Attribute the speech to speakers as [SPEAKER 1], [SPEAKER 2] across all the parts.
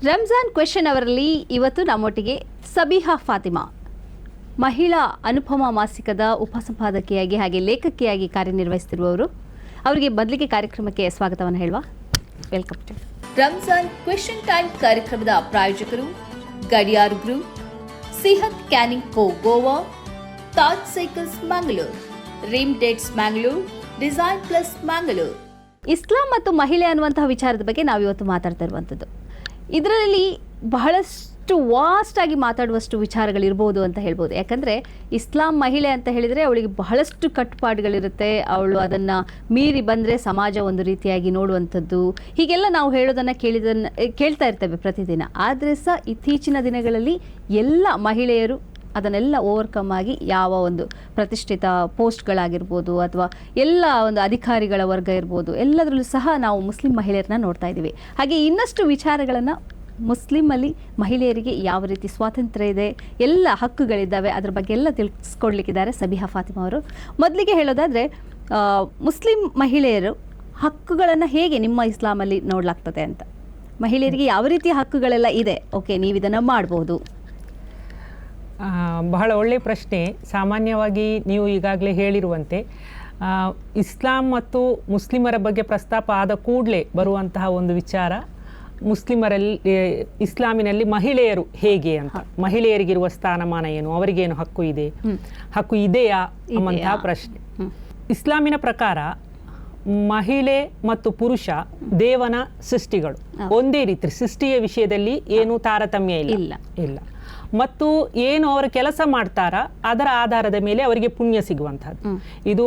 [SPEAKER 1] Ramzan question ಅವರಲ್ಲಿ ಇವತ್ತು ನಮ್ಮೊಟ್ಟಿಗೆ ಸಬಿಹಾ ಫಾತಿಮಾ, ಮಹಿಳಾ ಅನುಪಮ ಮಾಸಿಕದ ಉಪಸಂಪಾದಕಿಯಾಗಿ ಹಾಗೆ ಲೇಖಕಿಯಾಗಿ ಕಾರ್ಯನಿರ್ವಹಿಸುತ್ತಿರುವವರು. ಅವರಿಗೆ ಮೊದಲಿಗೆ ಕಾರ್ಯಕ್ರಮಕ್ಕೆ ಸ್ವಾಗತವನ್ನು ಹೇಳುವ. ವೆಲ್ಕಮ್. ರಂಜಾನ್ ಕ್ವೆಶ್ಚನ್ ಟೈಮ್ ಕಾರ್ಯಕ್ರಮದ ಪ್ರಾಯೋಜಕರು Gadiyar group, Sihat canning co Goa, Taj cycles Mangalore, Reem dates Mangalore, design plus Mangalore. ಇಸ್ಲಾಂ ಮತ್ತು ಮಹಿಳೆ ಅನ್ನುವಂತಹ ವಿಚಾರದ ಬಗ್ಗೆ ನಾವು ಇವತ್ತು ಮಾತಾಡ್ತಾ ಇರುವಂಥದ್ದು. ಇದರಲ್ಲಿ ಬಹಳಷ್ಟು ವಾಸ್ಟ್ ಆಗಿ ಮಾತಾಡುವಷ್ಟು ವಿಚಾರಗಳಿರ್ಬೋದು ಅಂತ ಹೇಳ್ಬೋದು. ಯಾಕಂದರೆ ಇಸ್ಲಾಂ ಮಹಿಳೆ ಅಂತ ಹೇಳಿದರೆ ಅವಳಿಗೆ ಬಹಳಷ್ಟು ಕಟ್ಟುಪಾಡುಗಳಿರುತ್ತೆ. ಅವಳು ಅದನ್ನು ಮೀರಿ ಬಂದರೆ ಸಮಾಜ ಒಂದು ರೀತಿಯಾಗಿ ನೋಡುವಂಥದ್ದು, ಹೀಗೆಲ್ಲ ನಾವು ಹೇಳೋದನ್ನು ಕೇಳ್ತಾ ಇರ್ತೇವೆ ಪ್ರತಿದಿನ. ಆದರೆ ಸಹ ಇತ್ತೀಚಿನ ದಿನಗಳಲ್ಲಿ ಎಲ್ಲ ಮಹಿಳೆಯರು ಅದನ್ನೆಲ್ಲ ಓವರ್ಕಮ್ ಆಗಿ ಯಾವ ಒಂದು ಪ್ರತಿಷ್ಠಿತ ಪೋಸ್ಟ್ಗಳಾಗಿರ್ಬೋದು ಅಥವಾ ಎಲ್ಲ ಒಂದು ಅಧಿಕಾರಿಗಳ ವರ್ಗ ಇರ್ಬೋದು, ಎಲ್ಲದರಲ್ಲೂ ಸಹ ನಾವು ಮುಸ್ಲಿಂ ಮಹಿಳೆಯರನ್ನ ನೋಡ್ತಾ ಇದ್ದೀವಿ. ಹಾಗೆ ಇನ್ನಷ್ಟು ವಿಚಾರಗಳನ್ನು ಮುಸ್ಲಿಮಲ್ಲಿ ಮಹಿಳೆಯರಿಗೆ ಯಾವ ರೀತಿ ಸ್ವಾತಂತ್ರ್ಯ ಇದೆ, ಎಲ್ಲ ಹಕ್ಕುಗಳಿದ್ದಾವೆ, ಅದ್ರ ಬಗ್ಗೆ ಎಲ್ಲ ತಿಳಿಸ್ಕೊಡ್ಲಿಕ್ಕಿದ್ದಾರೆ ಸಬಿಹಾ ಫಾತಿಮಾ ಅವರು. ಮೊದಲಿಗೆ ಹೇಳೋದಾದರೆ, ಮುಸ್ಲಿಂ ಮಹಿಳೆಯರು ಹಕ್ಕುಗಳನ್ನು ಹೇಗೆ ನಿಮ್ಮ ಇಸ್ಲಾಮಲ್ಲಿ ನೋಡಲಾಗ್ತದೆ ಅಂತ, ಮಹಿಳೆಯರಿಗೆ ಯಾವ ರೀತಿಯ ಹಕ್ಕುಗಳೆಲ್ಲ ಇದೆ, ಓಕೆ ನೀವು ಇದನ್ನು ಮಾಡ್ಬೋದು?
[SPEAKER 2] ಬಹಳ ಒಳ್ಳೆಯ ಪ್ರಶ್ನೆ. ಸಾಮಾನ್ಯವಾಗಿ ನೀವು ಈಗಾಗಲೇ ಹೇಳಿರುವಂತೆ ಇಸ್ಲಾಂ ಮತ್ತು ಮುಸ್ಲಿಮರ ಬಗ್ಗೆ ಪ್ರಸ್ತಾಪ ಆದ ಕೂಡಲೇ ಬರುವಂತಹ ಒಂದು ವಿಚಾರ, ಮುಸ್ಲಿಮರಲ್ಲಿ ಇಸ್ಲಾಮಿನಲ್ಲಿ ಮಹಿಳೆಯರು ಹೇಗೆ ಅಂತ, ಮಹಿಳೆಯರಿಗಿರುವ ಸ್ಥಾನಮಾನ ಏನು, ಅವರಿಗೇನು ಹಕ್ಕು ಇದೆ, ಹಕ್ಕು ಇದೆಯಾ ಎಂಬಂತಹ ಪ್ರಶ್ನೆ. ಇಸ್ಲಾಮಿನ ಪ್ರಕಾರ ಮಹಿಳೆ ಮತ್ತು ಪುರುಷ ದೇವನ ಸೃಷ್ಟಿಗಳು, ಒಂದೇ ರೀತಿ ಸೃಷ್ಟಿಯ ವಿಷಯದಲ್ಲಿ ಏನು ತಾರತಮ್ಯ ಇಲ್ಲ. ಮತ್ತು ಏನು ಅವರು ಕೆಲಸ ಮಾಡ್ತಾರ ಅದರ ಆಧಾರದ ಮೇಲೆ ಅವರಿಗೆ ಪುಣ್ಯ ಸಿಗುವಂಥದ್ದು. ಇದು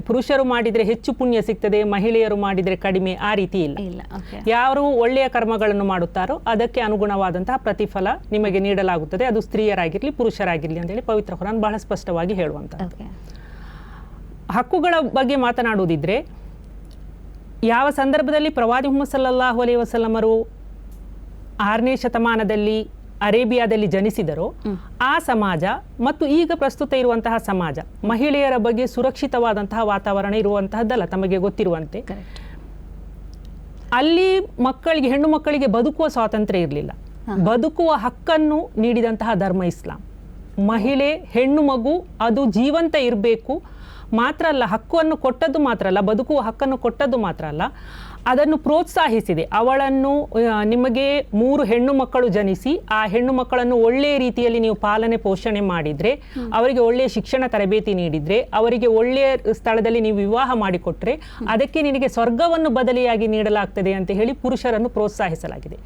[SPEAKER 2] ಪುರುಷರು ಮಾಡಿದರೆ ಹೆಚ್ಚು ಪುಣ್ಯ ಸಿಗ್ತದೆ, ಮಹಿಳೆಯರು ಮಾಡಿದರೆ ಕಡಿಮೆ, ಆ ರೀತಿ ಇಲ್ಲ. ಯಾರು ಒಳ್ಳೆಯ ಕರ್ಮಗಳನ್ನು ಮಾಡುತ್ತಾರೋ ಅದಕ್ಕೆ ಅನುಗುಣವಾದಂತಹ ಪ್ರತಿಫಲ ನಿಮಗೆ ನೀಡಲಾಗುತ್ತದೆ, ಅದು ಸ್ತ್ರೀಯರಾಗಿರ್ಲಿ ಪುರುಷರಾಗಿರ್ಲಿ ಅಂತೇಳಿ ಪವಿತ್ರ ಕುರಾನ್ ಬಹಳ ಸ್ಪಷ್ಟವಾಗಿ ಹೇಳುವಂಥದ್ದು. ಹಕ್ಕುಗಳ ಬಗ್ಗೆ ಮಾತನಾಡುವುದಿದ್ರೆ, ಯಾವ ಸಂದರ್ಭದಲ್ಲಿ ಪ್ರವಾದಿ ಮುಹಮ್ಮದ್ ಸಲ್ಲಲ್ಲಾಹು ಅಲೈಹಿ ವಸಲ್ಲಮರು 6ನೇ ಶತಮಾನದಲ್ಲಿ ಅರೇಬಿಯಾದಲ್ಲಿ ಜನಿಸಿದರೋ ಆ ಸಮಾಜ ಮತ್ತು ಈಗ ಪ್ರಸ್ತುತ ಇರುವಂತಹ ಸಮಾಜ ಮಹಿಳೆಯರ ಬಗ್ಗೆ ಸುರಕ್ಷಿತವಾದಂತಹ ವಾತಾವರಣ ಇರುವಂತಹದ್ದಲ್ಲ. ತಮಗೆ ಗೊತ್ತಿರುವಂತೆ ಅಲ್ಲಿ ಹೆಣ್ಣು ಮಕ್ಕಳಿಗೆ ಬದುಕುವ ಸ್ವಾತಂತ್ರ್ಯ ಇರಲಿಲ್ಲ. ಬದುಕುವ ಹಕ್ಕನ್ನು ನೀಡಿದಂತಹ ಧರ್ಮ ಇಸ್ಲಾಂ. ಮಹಿಳೆ, ಹೆಣ್ಣು ಮಗು ಅದು ಜೀವಂತ ಇರಬೇಕು ಮಾತ್ರ ಅಲ್ಲ, ಹಕ್ಕನ್ನು ಕೊಟ್ಟದ್ದು ಮಾತ್ರ ಅಲ್ಲ, ಬದುಕುವ ಹಕ್ಕನ್ನು ಕೊಟ್ಟದ್ದು ಮಾತ್ರ ಅಲ್ಲ, ಅದನ್ನು ಪ್ರೋತ್ಸಾಹಿಸಿದೆ. ಅವಳನ್ನು, ನಿಮಗೆ 3 ಹೆಣ್ಣು ಮಕ್ಕಳು ಜನಿಸಿ ಆ ಹೆಣ್ಣು ಮಕ್ಕಳನ್ನು ಒಳ್ಳೆಯ ರೀತಿಯಲ್ಲಿ ನೀವು ಪಾಲನೆ ಪೋಷಣೆ ಮಾಡಿದರೆ, ಅವರಿಗೆ ಒಳ್ಳೆಯ ಶಿಕ್ಷಣ ತರಬೇತಿ ನೀಡಿದರೆ, ಅವರಿಗೆ ಒಳ್ಳೆಯ ಸ್ಥಳದಲ್ಲಿ ನೀವು ವಿವಾಹ ಮಾಡಿಕೊಟ್ರೆ ಅದಕ್ಕೆ ನಿನಗೆ ಸ್ವರ್ಗವನ್ನು ಬದಲಿಯಾಗಿ ನೀಡಲಾಗ್ತದೆ ಅಂತ ಹೇಳಿ ಪುರುಷರನ್ನು ಪ್ರೋತ್ಸಾಹಿಸಲಾಗಿದೆ.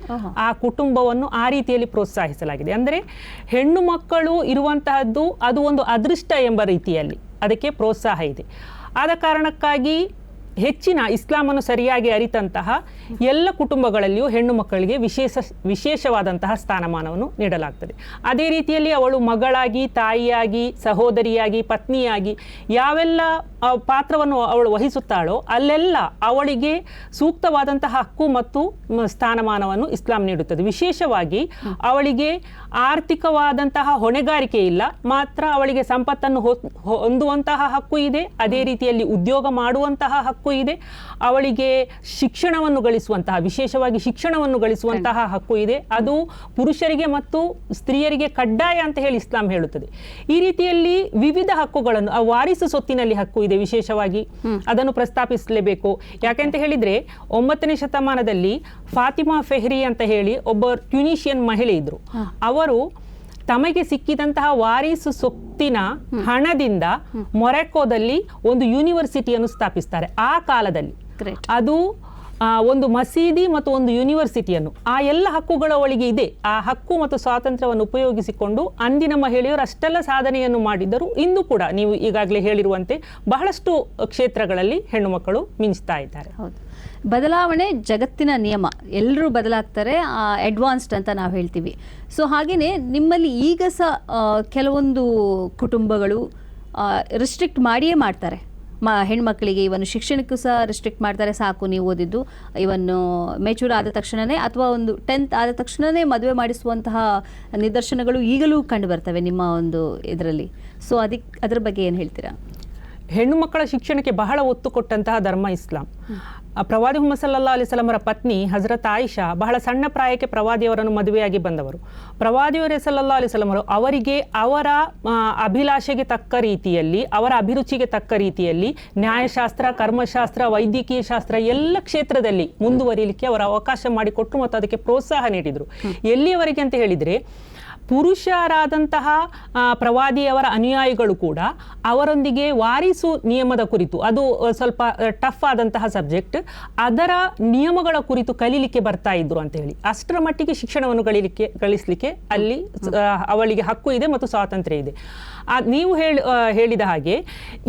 [SPEAKER 2] ಆ ಕುಟುಂಬವನ್ನು ಆ ರೀತಿಯಲ್ಲಿ ಪ್ರೋತ್ಸಾಹಿಸಲಾಗಿದೆ. ಅಂದರೆ ಹೆಣ್ಣು ಮಕ್ಕಳು ಇರುವಂತಹದ್ದು ಅದು ಒಂದು ಅದೃಷ್ಟ ಎಂಬ ರೀತಿಯಲ್ಲಿ ಅದಕ್ಕೆ ಪ್ರೋತ್ಸಾಹ ಇದೆ. ಆದ ಕಾರಣಕ್ಕಾಗಿ ಹೆಚ್ಚಿನ ಇಸ್ಲಾಮನ್ನು ಸರಿಯಾಗಿ ಅರಿತಂತಹ ಎಲ್ಲ ಕುಟುಂಬಗಳಲ್ಲಿಯೂ ಹೆಣ್ಣು ಮಕ್ಕಳಿಗೆ ವಿಶೇಷವಾದಂತಹ ಸ್ಥಾನಮಾನವನ್ನು ನೀಡಲಾಗ್ತದೆ. ಅದೇ ರೀತಿಯಲ್ಲಿ ಅವಳು ಮಗಳಾಗಿ, ತಾಯಿಯಾಗಿ, ಸಹೋದರಿಯಾಗಿ, ಪತ್ನಿಯಾಗಿ ಯಾವೆಲ್ಲ ಪಾತ್ರವನ್ನು ಅವಳು ವಹಿಸುತ್ತಾಳೋ ಅಲ್ಲೆಲ್ಲ ಅವಳಿಗೆ ಸೂಕ್ತವಾದಂತಹ ಹಕ್ಕು ಮತ್ತು ಸ್ಥಾನಮಾನವನ್ನು ಇಸ್ಲಾಂ ನೀಡುತ್ತದೆ. ವಿಶೇಷವಾಗಿ ಅವಳಿಗೆ ಆರ್ಥಿಕವಾದಂತಹ ಹೊಣೆಗಾರಿಕೆ ಇಲ್ಲ, ಮಾತ್ರ ಅವಳಿಗೆ ಸಂಪತ್ತನ್ನು ಹೊಂದುವಂತಹ ಹಕ್ಕು ಇದೆ. ಅದೇ ರೀತಿಯಲ್ಲಿ ಉದ್ಯೋಗ ಮಾಡುವಂತಹ ಹಕ್ಕು ಇದೆ. ಅವಳಿಗೆ ಶಿಕ್ಷಣವನ್ನು ಗಳಿಸುವಂತಹ, ವಿಶೇಷವಾಗಿ ಶಿಕ್ಷಣವನ್ನು ಗಳಿಸುವಂತಹ ಹಕ್ಕು ಇದೆ. ಅದು ಪುರುಷರಿಗೆ ಮತ್ತು ಸ್ತ್ರೀಯರಿಗೆ ಕಡ್ಡಾಯ ಅಂತ ಹೇಳಿ ಇಸ್ಲಾಂ ಹೇಳುತ್ತದೆ. ಈ ರೀತಿಯಲ್ಲಿ ವಿವಿಧ ಹಕ್ಕುಗಳನ್ನು, ವಾರಿಸು ಸೊತ್ತಿನಲ್ಲಿ ಹಕ್ಕು ಇದೆ, ವಿಶೇಷವಾಗಿ ಅದನ್ನು ಪ್ರಸ್ತಾಪಿಸಲೇಬೇಕು. ಯಾಕೆಂತ ಹೇಳಿದ್ರೆ 9ನೇ ಶತಮಾನದಲ್ಲಿ ಫಾತಿಮಾ ಫೆಹ್ರಿ ಅಂತ ಹೇಳಿ ಒಬ್ಬ ಟ್ಯುನೀಷಿಯನ್ ಮಹಿಳೆ ಇದ್ರು. ಅವರು ತಮಗೆ ಸಿಕ್ಕಿದಂತಹ ವಾರಿಸು ಸೊತ್ತಿನ ಹಣದಿಂದ ಮೊರಕ್ಕೋದಲ್ಲಿ ಒಂದು ಯೂನಿವರ್ಸಿಟಿಯನ್ನು ಸ್ಥಾಪಿಸ್ತಾರೆ. ಆ ಕಾಲದಲ್ಲಿ ಅದು ಒಂದು ಮಸೀದಿ ಮತ್ತು ಒಂದು ಯೂನಿವರ್ಸಿಟಿಯನ್ನು, ಆ ಎಲ್ಲ ಹಕ್ಕುಗಳು ಅವಳಿಗೆ ಇದೆ. ಆ ಹಕ್ಕು ಮತ್ತು ಸ್ವಾತಂತ್ರ್ಯವನ್ನು ಉಪಯೋಗಿಸಿಕೊಂಡು ಅಂದಿನ ಮಹಿಳೆಯರು ಅಷ್ಟೆಲ್ಲ ಸಾಧನೆಯನ್ನು ಮಾಡಿದ್ದರು. ಇಂದು ಕೂಡ ನೀವು ಈಗಾಗಲೇ ಹೇಳಿರುವಂತೆ ಬಹಳಷ್ಟು ಕ್ಷೇತ್ರಗಳಲ್ಲಿ ಹೆಣ್ಣು ಮಕ್ಕಳು ಮಿಂಚ್ತಾ ಇದ್ದಾರೆ.
[SPEAKER 1] ಬದಲಾವಣೆ ಜಗತ್ತಿನ ನಿಯಮ, ಎಲ್ಲರೂ ಬದಲಾಗ್ತಾರೆ, ಅಡ್ವಾನ್ಸ್ಡ್ ಅಂತ ನಾವು ಹೇಳ್ತೀವಿ. ಸೊ ಹಾಗೆಯೇ ನಿಮ್ಮಲ್ಲಿ ಈಗ ಸಹ ಕೆಲವೊಂದು ಕುಟುಂಬಗಳು ರಿಸ್ಟ್ರಿಕ್ಟ್ ಮಾಡಿಯೇ ಮಾಡ್ತಾರೆ. ಹೆಣ್ಮಕ್ಳಿಗೆ ಇವನು ಶಿಕ್ಷಣಕ್ಕೂ ಸಹ ರಿಸ್ಟ್ರಿಕ್ಟ್ ಮಾಡ್ತಾರೆ. ಸಾಕು ನೀವು ಓದಿದ್ದು, ಇವನ್ನು ಮೆಚೂರ್ ಆದ ತಕ್ಷಣವೇ ಅಥವಾ ಒಂದು 10th ಆದ ತಕ್ಷಣವೇ ಮದುವೆ ಮಾಡಿಸುವಂತಹ ನಿದರ್ಶನಗಳು ಈಗಲೂ ಕಂಡು ಬರ್ತವೆ ನಿಮ್ಮ ಒಂದು ಇದರಲ್ಲಿ. ಸೊ ಅದರ ಬಗ್ಗೆ ಏನು ಹೇಳ್ತೀರಾ?
[SPEAKER 2] ಹೆಣ್ಣು ಮಕ್ಕಳ ಶಿಕ್ಷಣಕ್ಕೆ ಬಹಳ ಒತ್ತು ಕೊಟ್ಟಂತಹ ಧರ್ಮ ಇಸ್ಲಾಂ. ಪ್ರವಾದಿ ಮುಹಮ್ಮದ್ ಸಲ್ಲಲ್ಲಾಹು ಅಲೈಹಿ ವಸಲ್ಲಮರ ಪತ್ನಿ ಹಜರತ್ ಆಯಿಷಾ ಬಹಳ ಸಣ್ಣ ಪ್ರಾಯಕ್ಕೆ ಪ್ರವಾದಿಯವರನ್ನು ಮದುವೆಯಾಗಿ ಬಂದವರು. ಪ್ರವಾದಿಯವರೇ ಸಲ್ಲಲ್ಲಾಹು ಅಲೈಹಿ ವಸಲ್ಲಮರು ಅವರಿಗೆ ಅವರ ಅಭಿಲಾಷೆಗೆ ತಕ್ಕ ರೀತಿಯಲ್ಲಿ, ಅವರ ಅಭಿರುಚಿಗೆ ತಕ್ಕ ರೀತಿಯಲ್ಲಿ ನ್ಯಾಯಶಾಸ್ತ್ರ, ಕರ್ಮಶಾಸ್ತ್ರ, ವೈದ್ಯಕೀಯ ಶಾಸ್ತ್ರ ಎಲ್ಲ ಕ್ಷೇತ್ರದಲ್ಲಿ ಮುಂದುವರಿಯಲಿಕ್ಕೆ ಅವರು ಅವಕಾಶ ಮಾಡಿಕೊಟ್ಟರು ಮತ್ತು ಅದಕ್ಕೆ ಪ್ರೋತ್ಸಾಹ ನೀಡಿದರು. ಎಲ್ಲಿಯವರೆಗೆ ಅಂತ ಹೇಳಿದರೆ, ಪುರುಷರಾದಂತಹ ಪ್ರವಾದಿಯವರ ಅನುಯಾಯಿಗಳು ಕೂಡ ಅವರೊಂದಿಗೆ ವಾರಿಸು ನಿಯಮದ ಕುರಿತು, ಅದು ಸ್ವಲ್ಪ ಟಫ್ ಆದಂತಹ ಸಬ್ಜೆಕ್ಟ್, ಅದರ ನಿಯಮಗಳ ಕುರಿತು ಕಲೀಲಿಕ್ಕೆ ಬರ್ತಾ ಇದ್ರು ಅಂತ ಹೇಳಿ ಅಷ್ಟರ ಮಟ್ಟಿಗೆ ಶಿಕ್ಷಣವನ್ನು ಗಳಿಸಲಿಕ್ಕೆ ಅಲ್ಲಿ ಅವಳಿಗೆ ಹಕ್ಕು ಇದೆ ಮತ್ತು ಸ್ವಾತಂತ್ರ್ಯ ಇದೆ. ನೀವು ಹೇಳಿದ ಹಾಗೆ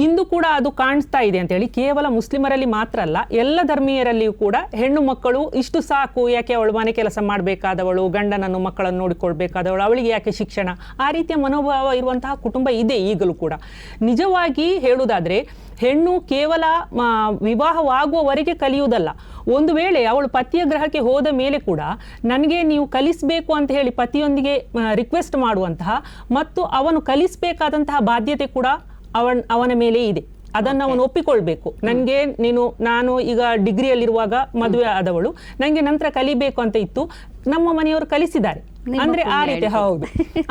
[SPEAKER 2] ಇಂದು ಕೂಡ ಅದು ಕಾಣಿಸ್ತಾ ಇದೆ ಅಂತ ಹೇಳಿ ಕೇವಲ ಮುಸ್ಲಿಮರಲ್ಲಿ ಮಾತ್ರ ಅಲ್ಲ, ಎಲ್ಲ ಧರ್ಮೀಯರಲ್ಲಿಯೂ ಕೂಡ ಹೆಣ್ಣು ಮಕ್ಕಳು ಇಷ್ಟು ಸಾಕು, ಯಾಕೆ ಅವಳು ಮನೆ ಕೆಲಸ ಮಾಡಬೇಕಾದವಳು, ಗಂಡನನ್ನು ಮಕ್ಕಳನ್ನು ನೋಡಿಕೊಳ್ಬೇಕಾದವಳು, ಅವಳಿಗೆ ಯಾಕೆ ಶಿಕ್ಷಣ, ಆ ರೀತಿಯ ಮನೋಭಾವ ಇರುವಂತಹ ಕುಟುಂಬ ಇದೆ ಈಗಲೂ ಕೂಡ. ನಿಜವಾಗಿ ಹೇಳುವುದಾದ್ರೆ ಹೆಣ್ಣು ಕೇವಲ ವಿವಾಹವಾಗುವವರೆಗೆ ಕಲಿಯುವುದಲ್ಲ, ಒಂದು ವೇಳೆ ಅವಳು ಪತಿಯ ಗ್ರಹಕ್ಕೆ ಹೋದ ಮೇಲೆ ಕೂಡ ನನಗೆ ನೀವು ಕಲಿಸಬೇಕು ಅಂತ ಹೇಳಿ ಪತಿಯೊಂದಿಗೆ ರಿಕ್ವೆಸ್ಟ್ ಮಾಡುವಂತಹ ಮತ್ತು ಅವನು ಕಲಿಸಬೇಕಾದಂತಹ ಬಾಧ್ಯತೆ ಕೂಡ ಅವನ ಮೇಲೆ ಇದೆ. ಅದನ್ನು ಅವನು ಒಪ್ಪಿಕೊಳ್ಬೇಕು. ನಾನು ಈಗ ಡಿಗ್ರಿಯಲ್ಲಿರುವಾಗ ಮದುವೆ ಆದವಳು, ನನಗೆ ನಂತರ ಕಲಿಬೇಕು ಅಂತ ಇತ್ತು, ನಮ್ಮ ಮನೆಯವರು ಕಲಿಸಿದ್ದಾರೆ ಅಂದ್ರೆ ಆ ರೀತಿ, ಹೌದು,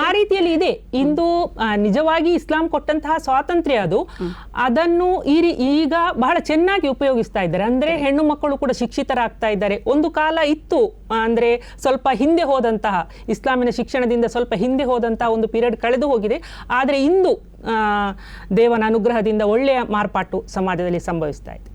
[SPEAKER 2] ಆ ರೀತಿಯಲ್ಲಿ ಇದೆ. ಇಂದು ನಿಜವಾಗಿ ಇಸ್ಲಾಂ ಕೊಟ್ಟಂತಹ ಸ್ವಾತಂತ್ರ್ಯ ಅದು, ಅದನ್ನು ಈಗ ಬಹಳ ಚೆನ್ನಾಗಿ ಉಪಯೋಗಿಸ್ತಾ ಇದ್ದಾರೆ. ಅಂದ್ರೆ ಹೆಣ್ಣು ಮಕ್ಕಳು ಕೂಡ ಶಿಕ್ಷಿತರಾಗ್ತಾ ಇದ್ದಾರೆ. ಒಂದು ಕಾಲ ಇತ್ತು, ಅಂದ್ರೆ ಸ್ವಲ್ಪ ಹಿಂದೆ ಹೋದಂತಹ, ಇಸ್ಲಾಮಿನ ಶಿಕ್ಷಣದಿಂದ ಸ್ವಲ್ಪ ಹಿಂದೆ ಹೋದಂತಹ ಒಂದು ಪೀರಿಯಡ್ ಕಳೆದು ಹೋಗಿದೆ. ಆದರೆ ಇಂದು ದೇವನ ಅನುಗ್ರಹದಿಂದ ಒಳ್ಳೆಯ ಮಾರ್ಪಾಟು ಸಮಾಜದಲ್ಲಿ ಸಂಭವಿಸ್ತಾ ಇದೆ.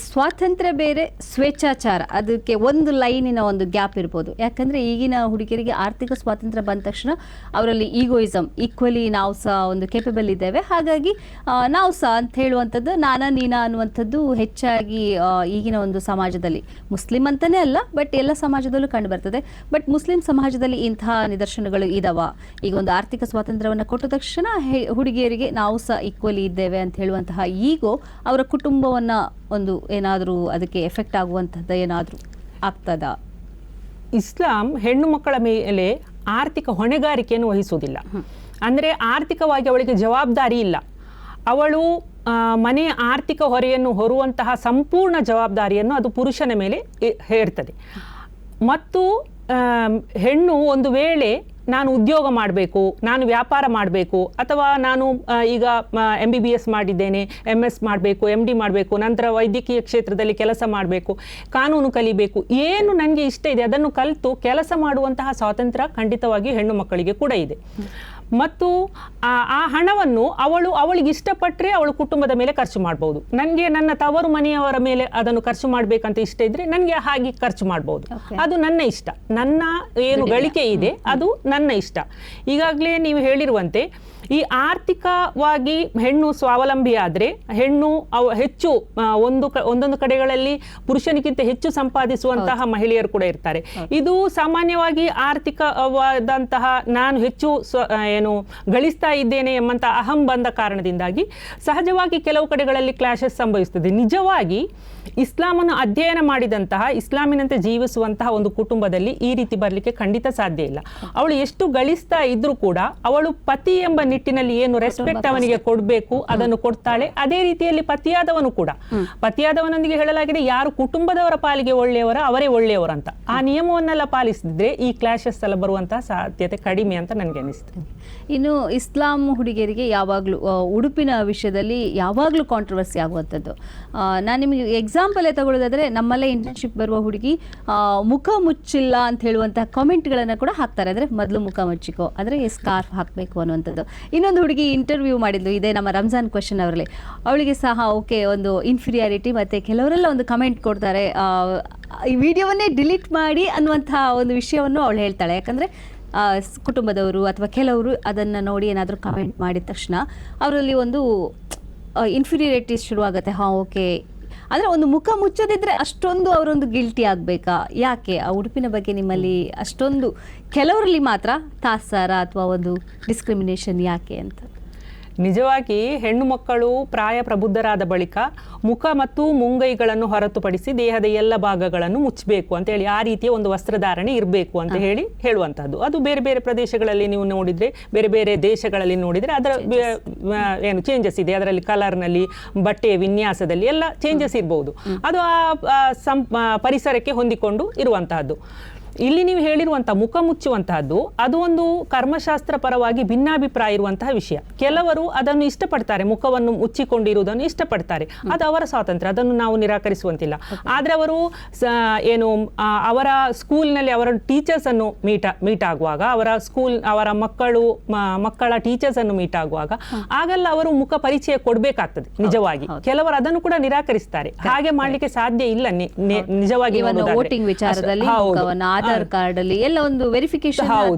[SPEAKER 1] ಸ್ವಾತಂತ್ರ್ಯ ಬೇರೆ, ಸ್ವೇಚ್ಛಾಚಾರ, ಅದಕ್ಕೆ ಒಂದು ಲೈನಿನ ಒಂದು ಗ್ಯಾಪ್ ಇರ್ಬೋದು. ಯಾಕಂದರೆ ಈಗಿನ ಹುಡುಗಿಯರಿಗೆ ಆರ್ಥಿಕ ಸ್ವಾತಂತ್ರ್ಯ ಬಂದ ತಕ್ಷಣ ಅವರಲ್ಲಿ ಈಗೋಯಿಸಮ್, ಈಕ್ವಲಿ ನಾವು ಸಹ ಒಂದು ಕೇಪಬಲ್ ಇದ್ದೇವೆ, ಹಾಗಾಗಿ ನಾವು ಸಹ ಅಂತ ಹೇಳುವಂಥದ್ದು, ನೀನಾ ಅನ್ನುವಂಥದ್ದು ಹೆಚ್ಚಾಗಿ ಈಗಿನ ಒಂದು ಸಮಾಜದಲ್ಲಿ, ಮುಸ್ಲಿಂ ಅಂತಲೇ ಅಲ್ಲ ಬಟ್ ಎಲ್ಲ ಸಮಾಜದಲ್ಲೂ ಕಂಡು ಬರ್ತದೆ. ಬಟ್ ಮುಸ್ಲಿಂ ಸಮಾಜದಲ್ಲಿ ಇಂತಹ ನಿದರ್ಶನಗಳು ಇದಾವ. ಈಗ ಒಂದು ಆರ್ಥಿಕ ಸ್ವಾತಂತ್ರ್ಯವನ್ನು ಕೊಟ್ಟ ತಕ್ಷಣ ಹುಡುಗಿಯರಿಗೆ ನಾವು ಸಹ ಈಕ್ವಲಿ ಇದ್ದೇವೆ ಅಂತ ಹೇಳುವಂತಹ ಈಗೋ ಅವರ ಕುಟುಂಬವನ್ನು ಒಂದು ಏನಾದರೂ ಅದಕ್ಕೆ ಎಫೆಕ್ಟ್ ಆಗುವಂಥದ್ದು ಏನಾದರೂ ಆಗ್ತದಾ?
[SPEAKER 2] ಇಸ್ಲಾಂ ಹೆಣ್ಣು ಮಕ್ಕಳ ಮೇಲೆ ಆರ್ಥಿಕ ಹೊಣೆಗಾರಿಕೆಯನ್ನು ವಹಿಸುವುದಿಲ್ಲ. ಅಂದರೆ ಆರ್ಥಿಕವಾಗಿ ಅವಳಿಗೆ ಜವಾಬ್ದಾರಿ ಇಲ್ಲ. ಅವಳು ಮನೆಯ ಆರ್ಥಿಕ ಹೊರೆಯನ್ನು ಹೊರುವಂತಹ ಸಂಪೂರ್ಣ ಜವಾಬ್ದಾರಿಯನ್ನು ಅದು ಪುರುಷನ ಮೇಲೆ ಹೇರ್ತದೆ. ಮತ್ತು ಹೆಣ್ಣು ಒಂದು ವೇಳೆ ನಾನು ಉದ್ಯೋಗ ಮಾಡಬೇಕು, ನಾನು ವ್ಯಾಪಾರ ಮಾಡಬೇಕು, ಅಥವಾ ನಾನು ಈಗ MBBS ಮಾಡಿದ್ದೇನೆ, MS ಮಾಡಬೇಕು, MD ಮಾಡಬೇಕು, ನಂತರ ವೈದ್ಯಕೀಯ ಕ್ಷೇತ್ರದಲ್ಲಿ ಕೆಲಸ ಮಾಡಬೇಕು, ಕಾನೂನು ಕಲಿಬೇಕು, ಏನು ನನಗೆ ಇಷ್ಟ ಇದೆ ಅದನ್ನು ಕಲಿತು ಕೆಲಸ ಮಾಡುವಂತಹ ಸ್ವಾತಂತ್ರ್ಯ ಖಂಡಿತವಾಗಿ ಹೆಣ್ಣು ಮಕ್ಕಳಿಗೆ ಕೂಡ ಇದೆ. ಮತ್ತು ಆ ಹಣವನ್ನು ಅವಳಿಗೆ ಇಷ್ಟಪಟ್ಟರೆ ಅವಳು ಕುಟುಂಬದ ಮೇಲೆ ಖರ್ಚು ಮಾಡ್ಬೋದು. ನನಗೆ ನನ್ನ ತವರು ಮನೆಯವರ ಮೇಲೆ ಅದನ್ನು ಖರ್ಚು ಮಾಡಬೇಕಂತ ಇಷ್ಟ ಇದ್ರೆ ನನಗೆ ಹಾಗೆ ಖರ್ಚು ಮಾಡ್ಬೋದು. ಅದು ನನ್ನ ಇಷ್ಟ, ನನ್ನ ಏನು ಗಳಿಕೆ ಇದೆ ಅದು ನನ್ನ ಇಷ್ಟ. ಈಗಾಗಲೇ ನೀವು ಹೇಳಿರುವಂತೆ ಈ ಆರ್ಥಿಕವಾಗಿ ಹೆಣ್ಣು ಸ್ವಾವಲಂಬಿ ಆದರೆ ಹೆಣ್ಣು ಹೆಚ್ಚು ಒಂದೊಂದು ಕಡೆಗಳಲ್ಲಿ ಪುರುಷನಿಗಿಂತ ಹೆಚ್ಚು ಸಂಪಾದಿಸುವಂತಹ ಮಹಿಳೆಯರು ಕೂಡ ಇರ್ತಾರೆ. ಇದು ಸಾಮಾನ್ಯವಾಗಿ ಆರ್ಥಿಕವಾದಂತಹ ನಾನು ಹೆಚ್ಚು ಗಳಿಸ್ತಾ ಇದ್ದೇನೆ ಎಂಬಂತ ಅಹಂ ಬಂದ ಕಾರಣದಿಂದಾಗಿ ಸಹಜವಾಗಿ ಕೆಲವು ಕಡೆಗಳಲ್ಲಿ ಕ್ಲಾಶಸ್ ಸಂಭವಿಸುತ್ತದೆ. ನಿಜವಾಗಿ ಇಸ್ಲಾಮನ್ನು ಅಧ್ಯಯನ ಮಾಡಿದಂತಹ, ಇಸ್ಲಾಮಿನಂತೆ ಜೀವಿಸುವಂತಹ ಒಂದು ಕುಟುಂಬದಲ್ಲಿ ಈ ರೀತಿ ಬರಲಿಕ್ಕೆ ಖಂಡಿತ ಸಾಧ್ಯ ಇಲ್ಲ. ಅವಳು ಎಷ್ಟು ಗಳಿಸ್ತಾ ಇದ್ರೂ ಕೂಡ ಅವಳು ಪತಿ ಎಂಬ ನಿಟ್ಟಿನಲ್ಲಿ ಏನು ರೆಸ್ಪೆಕ್ಟ್ ಅವನಿಗೆ ಕೊಡಬೇಕು ಅದನ್ನು ಕೊಡ್ತಾಳೆ. ಅದೇ ರೀತಿಯಲ್ಲಿ ಪತಿಯಾದವನು ಕೂಡ, ಪತಿಯಾದವನೊಂದಿಗೆ ಹೇಳಲಾಗಿದೆ ಯಾರು ಕುಟುಂಬದವರ ಪಾಲಿಗೆ ಒಳ್ಳೆಯವರ ಅವರೇ ಒಳ್ಳೆಯವರು ಅಂತ. ಆ ನಿಯಮವನ್ನೆಲ್ಲ ಪಾಲಿಸಿದ್ರೆ ಈ ಕ್ಲಾಶಸ್ ಎಲ್ಲ ಬರುವಂತಹ ಸಾಧ್ಯತೆ ಕಡಿಮೆ ಅಂತ ನನಗೆ ಅನಿಸ್ತದೆ.
[SPEAKER 1] ಇನ್ನು ಇಸ್ಲಾಂ ಹುಡುಗಿಯರಿಗೆ ಯಾವಾಗಲೂ ಉಡುಪಿನ ವಿಷಯದಲ್ಲಿ ಯಾವಾಗಲೂ ಕಾಂಟ್ರವರ್ಸಿ ಆಗುವಂಥದ್ದು. ನಾನು ನಿಮಗೆ ಎಕ್ಸಾಂಪಲೇ ತಗೊಳ್ಳೋದಾದರೆ, ನಮ್ಮಲ್ಲೇ ಇಂಟರ್ನ್ಶಿಪ್ ಬರುವ ಹುಡುಗಿ ಮುಖ ಮುಚ್ಚಿಲ್ಲ ಅಂತ ಹೇಳುವಂತಹ ಕಾಮೆಂಟ್ಗಳನ್ನು ಕೂಡ ಹಾಕ್ತಾರೆ. ಅಂದರೆ ಮೊದಲು ಮುಖ ಮುಚ್ಚಿಕೋ, ಅಂದರೆ ಸ್ಕಾರ್ಫ್ ಹಾಕಬೇಕು ಅನ್ನುವಂಥದ್ದು. ಇನ್ನೊಂದು ಹುಡುಗಿ ಇಂಟರ್ವ್ಯೂ ಮಾಡಿದ್ಲು, ಇದೇ ನಮ್ಮ ರಂಜಾನ್ ಕ್ವೆಶ್ಚನ್ ಅವರಲ್ಲಿ. ಅವಳಿಗೆ ಸಹ ಓಕೆ ಒಂದು ಇನ್ಫೀರಿಯಾರಿಟಿ, ಮತ್ತು ಕೆಲವರೆಲ್ಲ ಒಂದು ಕಮೆಂಟ್ ಕೊಡ್ತಾರೆ ಈ ವಿಡಿಯೋವನ್ನೇ ಡಿಲೀಟ್ ಮಾಡಿ ಅನ್ನುವಂಥ ಒಂದು ವಿಷಯವನ್ನು ಅವಳು ಹೇಳ್ತಾಳೆ. ಯಾಕಂದರೆ ಕುಟುಂಬದವರು ಅಥವಾ ಕೆಲವರು ಅದನ್ನು ನೋಡಿ ಏನಾದರೂ ಕಮೆಂಟ್ ಮಾಡಿದ ತಕ್ಷಣ ಅವರಲ್ಲಿ ಒಂದು ಇನ್ಫೀರಿಯಾರಿಟಿ ಶುರುವಾಗುತ್ತೆ. ಓಕೆ, ಅಂದರೆ ಒಂದು ಮುಖ ಮುಚ್ಚದಿದ್ದರೆ ಅಷ್ಟೊಂದು ಅವರೊಂದು ಗಿಲ್ಟಿ ಆಗಬೇಕಾ? ಯಾಕೆ ಆ ಉಡುಪಿನ ಬಗ್ಗೆ ನಿಮ್ಮಲ್ಲಿ ಅಷ್ಟೊಂದು ಕೆಲವರಲ್ಲಿ ಮಾತ್ರ ತಾತ್ಸಾರ ಅಥವಾ ಒಂದು ಡಿಸ್ಕ್ರಿಮಿನೇಷನ್ ಯಾಕೆ ಅಂತ?
[SPEAKER 2] ನಿಜವಾಗಿ ಹೆಣ್ಣು ಮಕ್ಕಳು ಪ್ರಾಯ ಪ್ರಬುದ್ಧರಾದ ಬಳಿಕ ಮುಖ ಮತ್ತು ಮುಂಗೈಗಳನ್ನು ಹೊರತುಪಡಿಸಿ ದೇಹದ ಎಲ್ಲ ಭಾಗಗಳನ್ನು ಮುಚ್ಚಬೇಕು ಅಂತ ಹೇಳಿ ಆ ರೀತಿಯ ಒಂದು ವಸ್ತ್ರಧಾರಣೆ ಇರಬೇಕು ಅಂತ ಹೇಳಿ ಹೇಳುವಂತಹದ್ದು. ಅದು ಬೇರೆ ಬೇರೆ ಪ್ರದೇಶಗಳಲ್ಲಿ ನೀವು ನೋಡಿದ್ರೆ, ಬೇರೆ ಬೇರೆ ದೇಶಗಳಲ್ಲಿ ನೋಡಿದ್ರೆ ಅದರ ಏನು ಚೇಂಜಸ್ ಇದೆ, ಅದರಲ್ಲಿ ಕಲರ್ನಲ್ಲಿ, ಬಟ್ಟೆಯ ವಿನ್ಯಾಸದಲ್ಲಿ ಎಲ್ಲ ಚೇಂಜಸ್ ಇರಬಹುದು. ಅದು ಆ ಪರಿಸರಕ್ಕೆ ಹೊಂದಿಕೊಂಡು ಇರುವಂತಹದ್ದು. ಇಲ್ಲಿ ನೀವು ಹೇಳಿರುವಂಥ ಮುಖ ಮುಚ್ಚುವಂತಹದ್ದು ಅದು ಒಂದು ಕರ್ಮಶಾಸ್ತ್ರ ಪರವಾಗಿ ಭಿನ್ನಾಭಿಪ್ರಾಯ ಇರುವಂತಹ ವಿಷಯ. ಕೆಲವರು ಅದನ್ನು ಇಷ್ಟಪಡ್ತಾರೆ, ಮುಖವನ್ನು ಮುಚ್ಚಿಕೊಂಡಿರುವುದನ್ನು ಇಷ್ಟಪಡ್ತಾರೆ, ಅದು ಅವರ ಸ್ವಾತಂತ್ರ್ಯ, ಅದನ್ನು ನಾವು ನಿರಾಕರಿಸುವಂತಿಲ್ಲ. ಆದರೆ ಅವರು ಏನು ಅವರ ಸ್ಕೂಲ್ನಲ್ಲಿ ಅವರ ಟೀಚರ್ಸ್ ಅನ್ನು ಮೀಟ್ ಆಗುವಾಗ, ಅವರ ಮಕ್ಕಳ ಟೀಚರ್ಸ್ ಅನ್ನು ಮೀಟ್ ಆಗುವಾಗ ಆಗೆಲ್ಲ ಅವರು ಮುಖ ಪರಿಚಯ ಕೊಡಬೇಕಾಗ್ತದೆ. ನಿಜವಾಗಿ ಕೆಲವರು ಅದನ್ನು ಕೂಡ ನಿರಾಕರಿಸ್ತಾರೆ. ಹಾಗೆ ಮಾಡ್ಲಿಕ್ಕೆ ಸಾಧ್ಯ ಇಲ್ಲ ನಿಜವಾಗಿ.
[SPEAKER 1] ವೋಟಿಂಗ್ ವಿಚಾರದಲ್ಲಿ ಆಧಾರ್ ಕಾರ್ಡ್ ಅಲ್ಲಿ ಎಲ್ಲ ಒಂದು ವೆರಿಫಿಕೇಶನ್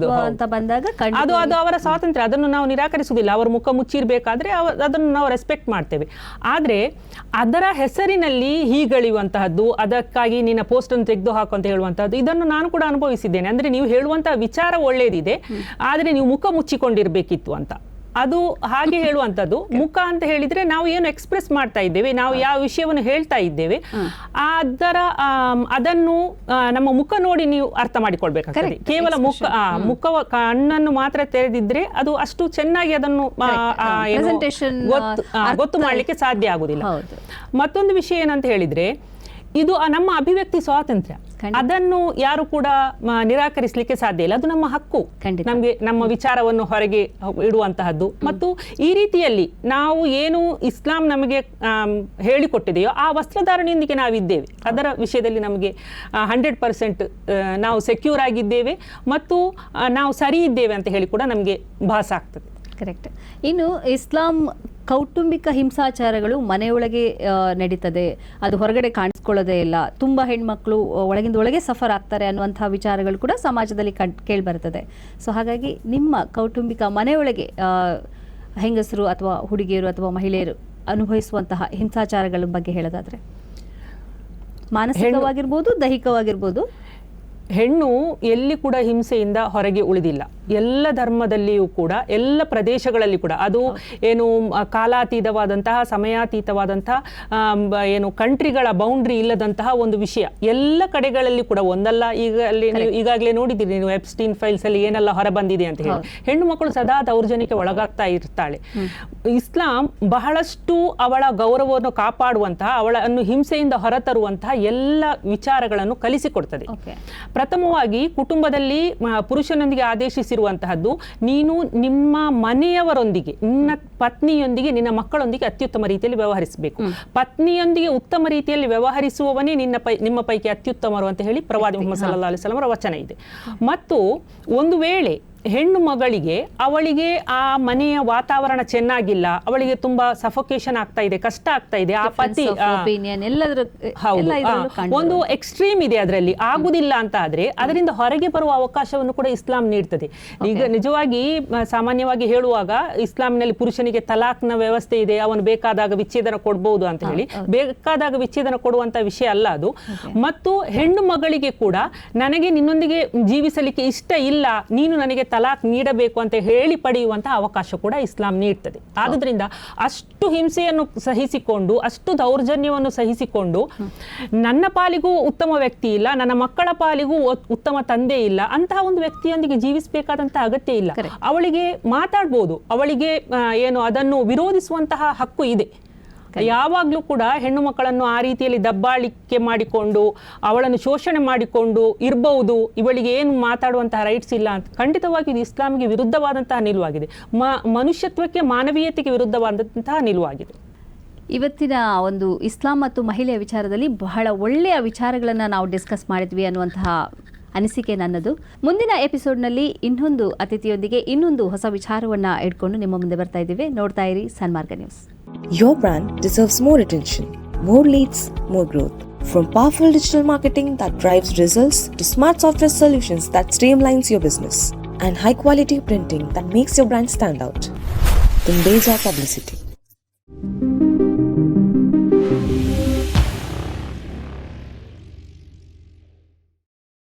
[SPEAKER 1] ಅಂತ ಬಂದಾಗ
[SPEAKER 2] ಅದು ಅವರ ಸ್ವಾತಂತ್ರ್ಯ, ಅದನ್ನು ನಾವು ನಿರಾಕರಿಸುವುದಿಲ್ಲ. ಅವರ ಮುಖ ಮುಚ್ಚಿರ್ಬೇಕಾದ್ರೆ ಅದನ್ನು ನಾವು ರೆಸ್ಪೆಕ್ಟ್ ಮಾಡ್ತೇವೆ. ಆದ್ರೆ ಅದರ ಹೆಸರಿನಲ್ಲಿ ಹೀಗಳಿಯುವಂತಹದ್ದು, ಅದಕ್ಕಾಗಿ ನಿನ್ನ ಪೋಸ್ಟ್ ಅನ್ನು ತೆಗೆದು ಹಾಕು ಅಂತ ಹೇಳುವಂತಹದ್ದು, ಇದನ್ನು ನಾನು ಕೂಡ ಅನುಭವಿಸಿದ್ದೇನೆ. ಅಂದ್ರೆ ನೀವು ಹೇಳುವಂತಹ ವಿಚಾರ ಒಳ್ಳೇದಿದೆ, ಆದ್ರೆ ನೀವು ಮುಖ ಮುಚ್ಚಿಕೊಂಡಿರ್ಬೇಕಿತ್ತು ಅಂತ. ಅದು ಹಾಗೆ ಹೇಳುವಂಥದ್ದು. ಮುಖ ಅಂತ ಹೇಳಿದ್ರೆ ನಾವು ಏನು ಎಕ್ಸ್ಪ್ರೆಸ್ ಮಾಡ್ತಾ ಇದ್ದೇವೆ, ನಾವು ಯಾವ ವಿಷಯವನ್ನು ಹೇಳ್ತಾ ಇದ್ದೇವೆ, ಅದನ್ನು ನಮ್ಮ ಮುಖ ನೋಡಿ ನೀವು ಅರ್ಥ ಮಾಡಿಕೊಳ್ಬೇಕಾಗ್ತದೆ. ಕೇವಲ ಕಣ್ಣನ್ನು ಮಾತ್ರ ತೆರೆದಿದ್ರೆ ಅದು ಅಷ್ಟು ಚೆನ್ನಾಗಿ ಅದನ್ನು ಗೊತ್ತು ಮಾಡಲಿಕ್ಕೆ ಸಾಧ್ಯ ಆಗುದಿಲ್ಲ. ಮತ್ತೊಂದು ವಿಷಯ ಏನಂತ ಹೇಳಿದ್ರೆ, ಇದು ನಮ್ಮ ಅಭಿವ್ಯಕ್ತಿ ಸ್ವಾತಂತ್ರ್ಯ, ಅದನ್ನು ಯಾರು ಕೂಡ ನಿರಾಕರಿಸಲಿಕ್ಕೆ ಸಾಧ್ಯ ಇಲ್ಲ. ಅದು ನಮ್ಮ ಹಕ್ಕು, ನಮಗೆ ನಮ್ಮ ವಿಚಾರವನ್ನು ಹೊರಗೆ ಇಡುವಂತಹದ್ದು. ಮತ್ತು ಈ ರೀತಿಯಲ್ಲಿ ನಾವು ಏನು ಇಸ್ಲಾಂ ನಮಗೆ ಹೇಳಿಕೊಟ್ಟಿದೆಯೋ ಆ ವಸ್ತ್ರಧಾರಣೆಯೊಂದಿಗೆ ನಾವಿದ್ದೇವೆ. ಅದರ ವಿಷಯದಲ್ಲಿ ನಮಗೆ 100% ನಾವು ಸೆಕ್ಯೂರ್ ಆಗಿದ್ದೇವೆ ಮತ್ತು ನಾವು ಸರಿ ಇದ್ದೇವೆ ಅಂತ ಹೇಳಿ ಕೂಡ ನಮಗೆ ಭಾಸ ಆಗ್ತದೆ.
[SPEAKER 1] ಕರೆಕ್ಟ್. ಇನ್ನು ಇಸ್ಲಾಂ ಕೌಟುಂಬಿಕ ಹಿಂಸಾಚಾರಗಳು ಮನೆಯೊಳಗೆ ನಡೀತದೆ, ಅದು ಹೊರಗಡೆ ಕಾಣಿಸ್ಕೊಳ್ಳೋದೇ ಇಲ್ಲ, ತುಂಬ ಹೆಣ್ಮಕ್ಳು ಒಳಗಿಂದ ಒಳಗೆ ಸಫರ್ ಆಗ್ತಾರೆ ಅನ್ನುವಂಥ ವಿಚಾರಗಳು ಕೂಡ ಸಮಾಜದಲ್ಲಿ ಕೇಳಿಬರ್ತದೆ. ಸೊ ಹಾಗಾಗಿ ನಿಮ್ಮ ಕೌಟುಂಬಿಕ ಮನೆಯೊಳಗೆ ಹೆಂಗಸರು ಅಥವಾ ಹುಡುಗಿಯರು ಅಥವಾ ಮಹಿಳೆಯರು ಅನುಭವಿಸುವಂತಹ ಹಿಂಸಾಚಾರಗಳ ಬಗ್ಗೆ ಹೇಳೋದಾದ್ರೆ, ಮಾನಸಿಕವಾಗಿರ್ಬೋದು, ದೈಹಿಕವಾಗಿರ್ಬೋದು,
[SPEAKER 2] ಹೆಣ್ಣು ಎಲ್ಲಿ ಕೂಡ ಹಿಂಸೆಯಿಂದ ಹೊರಗೆ ಉಳಿದಿಲ್ಲ. ಎಲ್ಲ ಧರ್ಮದಲ್ಲಿಯೂ ಕೂಡ, ಎಲ್ಲ ಪ್ರದೇಶಗಳಲ್ಲಿ ಕೂಡ, ಅದು ಏನು ಕಾಲಾತೀತವಾದಂತಹ, ಸಮಯಾತೀತವಾದಂತಹ, ಏನು ಕಂಟ್ರಿಗಳ ಬೌಂಡ್ರಿ ಇಲ್ಲದಂತಹ ಒಂದು ವಿಷಯ ಎಲ್ಲ ಕಡೆಗಳಲ್ಲಿ ಕೂಡ ಒಂದಲ್ಲ. ಈಗಾಗಲೇ ನೋಡಿದ್ದೀರಿ ನೀವು ಎಪ್ಸ್ಟೀನ್ ಫೈಲ್ಸ್ ಅಲ್ಲಿ ಏನೆಲ್ಲ ಹೊರ ಬಂದಿದೆ ಅಂತ ಹೇಳಿ. ಹೆಣ್ಣು ಮಕ್ಕಳು ಸದಾ ದೌರ್ಜನ್ಯಕ್ಕೆ ಒಳಗಾಗ್ತಾ ಇರ್ತಾಳೆ. ಇಸ್ಲಾಂ ಬಹಳಷ್ಟು ಅವಳ ಗೌರವವನ್ನು ಕಾಪಾಡುವಂತಹ, ಅವಳನ್ನು ಹಿಂಸೆಯಿಂದ ಹೊರತರುವಂತಹ ಎಲ್ಲ ವಿಚಾರಗಳನ್ನು ಕಲಿಸಿಕೊಡ್ತದೆ. ಪ್ರಥಮವಾಗಿ ಕುಟುಂಬದಲ್ಲಿ ಪುರುಷನೊಂದಿಗೆ ಆದೇಶಿಸಿರುವಂತಹದ್ದು, ನೀನು ನಿಮ್ಮ ಮನೆಯವರೊಂದಿಗೆ, ನಿನ್ನ ಪತ್ನಿಯೊಂದಿಗೆ, ನಿನ್ನ ಮಕ್ಕಳೊಂದಿಗೆ ಅತ್ಯುತ್ತಮ ರೀತಿಯಲ್ಲಿ ವ್ಯವಹರಿಸಬೇಕು. ಪತ್ನಿಯೊಂದಿಗೆ ಉತ್ತಮ ರೀತಿಯಲ್ಲಿ ವ್ಯವಹರಿಸುವವನೇ ನಿಮ್ಮ ಪೈಕಿ ಅತ್ಯುತ್ತಮರು ಅಂತ ಹೇಳಿ ಪ್ರವಾದಿ ಮುಹಮ್ಮದ್ ಸಲ್ಲಲ್ಲಾಹು ಅಲೈಹಿ ವಸಲ್ಲಂ ಅವರ ವಚನ ಇದೆ. ಮತ್ತು ಒಂದು ವೇಳೆ ಹೆಣ್ಣು ಮಗಳಿಗೆ, ಅವಳಿಗೆ ಆ ಮನೆಯ ವಾತಾವರಣ ಚೆನ್ನಾಗಿಲ್ಲ, ಅವಳಿಗೆ ತುಂಬಾ ಸಫೋಕೇಶನ್ ಆಗ್ತಾ ಇದೆ, ಕಷ್ಟ ಆಗ್ತಾ ಇದೆ, ಆ ಪತಿ ಒಂದು ಎಕ್ಸ್ಟ್ರೀಮ್ ಇದೆ, ಅದರಲ್ಲಿ ಆಗುದಿಲ್ಲ ಅಂತ ಆದ್ರೆ ಅದರಿಂದ ಹೊರಗೆ ಬರುವ ಅವಕಾಶವನ್ನು ಕೂಡ ಇಸ್ಲಾಂ ನೀಡ್ತದೆ. ಈಗ ನಿಜವಾಗಿ ಸಾಮಾನ್ಯವಾಗಿ ಹೇಳುವಾಗ ಇಸ್ಲಾಮಿನಲ್ಲಿ ಪುರುಷನಿಗೆ ತಲಾಕ್ನ ವ್ಯವಸ್ಥೆ ಇದೆ, ಅವನು ಬೇಕಾದಾಗ ವಿಚ್ಛೇದನ ಕೊಡಬಹುದು ಅಂತ ಹೇಳಿ. ಬೇಕಾದಾಗ ವಿಚ್ಛೇದನ ಕೊಡುವಂತ ವಿಷಯ ಅಲ್ಲ ಅದು. ಮತ್ತು ಹೆಣ್ಣು ಮಗಳಿಗೆ ಕೂಡ, ನನಗೆ ನಿನ್ನೊಂದಿಗೆ ಜೀವಿಸಲಿಕ್ಕೆ ಇಷ್ಟ ಇಲ್ಲ, ನೀನು ನನಗೆ ತಲಾಕ್ ನೀಡಬೇಕು ಅಂತ ಹೇಳಿ ಪಡೆಯುವಂತಹ ಅವಕಾಶ ಕೂಡ ಇಸ್ಲಾಂ ನೀಡ್ತದೆ. ಆದುದರಿಂದ ಅಷ್ಟು ಹಿಂಸೆಯನ್ನು ಸಹಿಸಿಕೊಂಡು, ಅಷ್ಟು ದೌರ್ಜನ್ಯವನ್ನು ಸಹಿಸಿಕೊಂಡು, ನನ್ನ ಪಾಲಿಗೂ ಉತ್ತಮ ವ್ಯಕ್ತಿ ಇಲ್ಲ, ನನ್ನ ಮಕ್ಕಳ ಪಾಲಿಗೂ ಉತ್ತಮ ತಂದೆ ಇಲ್ಲ, ಅಂತಹ ಒಂದು ವ್ಯಕ್ತಿಯೊಂದಿಗೆ ಜೀವಿಸಬೇಕಾದಂತಹ ಅಗತ್ಯ ಇಲ್ಲ. ಅವಳಿಗೆ ಮಾತಾಡ್ಬೋದು, ಅವಳಿಗೆ ಏನು ಅದನ್ನು ವಿರೋಧಿಸುವಂತಹ ಹಕ್ಕು ಇದೆ. ಯಾವಾಗಲೂ ಕೂಡ ಹೆಣ್ಣು ಮಕ್ಕಳನ್ನು ಆ ರೀತಿಯಲ್ಲಿ ದಬ್ಬಾಳಿಕೆ ಮಾಡಿಕೊಂಡು, ಅವಳನ್ನು ಶೋಷಣೆ ಮಾಡಿಕೊಂಡು ಇರಬಹುದು, ಇವಳಿಗೆ ಏನು ಮಾತಾಡುವಂತಹ ರೈಟ್ಸ್ ಇಲ್ಲ ಅಂತ ಖಂಡಿತವಾಗಿ ಇದು ಇಸ್ಲಾಮಿಗೆ ವಿರುದ್ಧವಾದಂತಹ ನಿಲುವಾಗಿದೆ. ಮನುಷ್ಯತ್ವಕ್ಕೆ, ಮಾನವೀಯತೆಗೆ ವಿರುದ್ಧವಾದಂತಹ ನಿಲುವಾಗಿದೆ.
[SPEAKER 1] ಇವತ್ತಿನ ಒಂದು ಇಸ್ಲಾಂ ಮತ್ತು ಮಹಿಳೆಯ ವಿಚಾರದಲ್ಲಿ ಬಹಳ ಒಳ್ಳೆಯ ವಿಚಾರಗಳನ್ನು ನಾವು ಡಿಸ್ಕಸ್ ಮಾಡಿದ್ವಿ ಅನ್ನುವಂತಹ ಅನಿಸಿಕೆ ನನ್ನದು. ಮುಂದಿನ ಎಪಿಸೋಡ್ನಲ್ಲಿ ಇನ್ನೊಂದು ಅತಿಥಿಯೊಂದಿಗೆ ಇನ್ನೊಂದು ಹೊಸ ವಿಚಾರವನ್ನು ಇಟ್ಕೊಂಡು ನಿಮ್ಮ ಮುಂದೆ ಬರ್ತಾ ಇದ್ದೀವಿ. ನೋಡ್ತಾ ಇರಿ ಸನ್ಮಾರ್ಗ news.
[SPEAKER 3] Your brand deserves more attention, more leads, more growth. From powerful digital marketing that drives results to smart software solutions that streamlines your business and high quality printing that makes your brand stand out. Tundeja Publicity.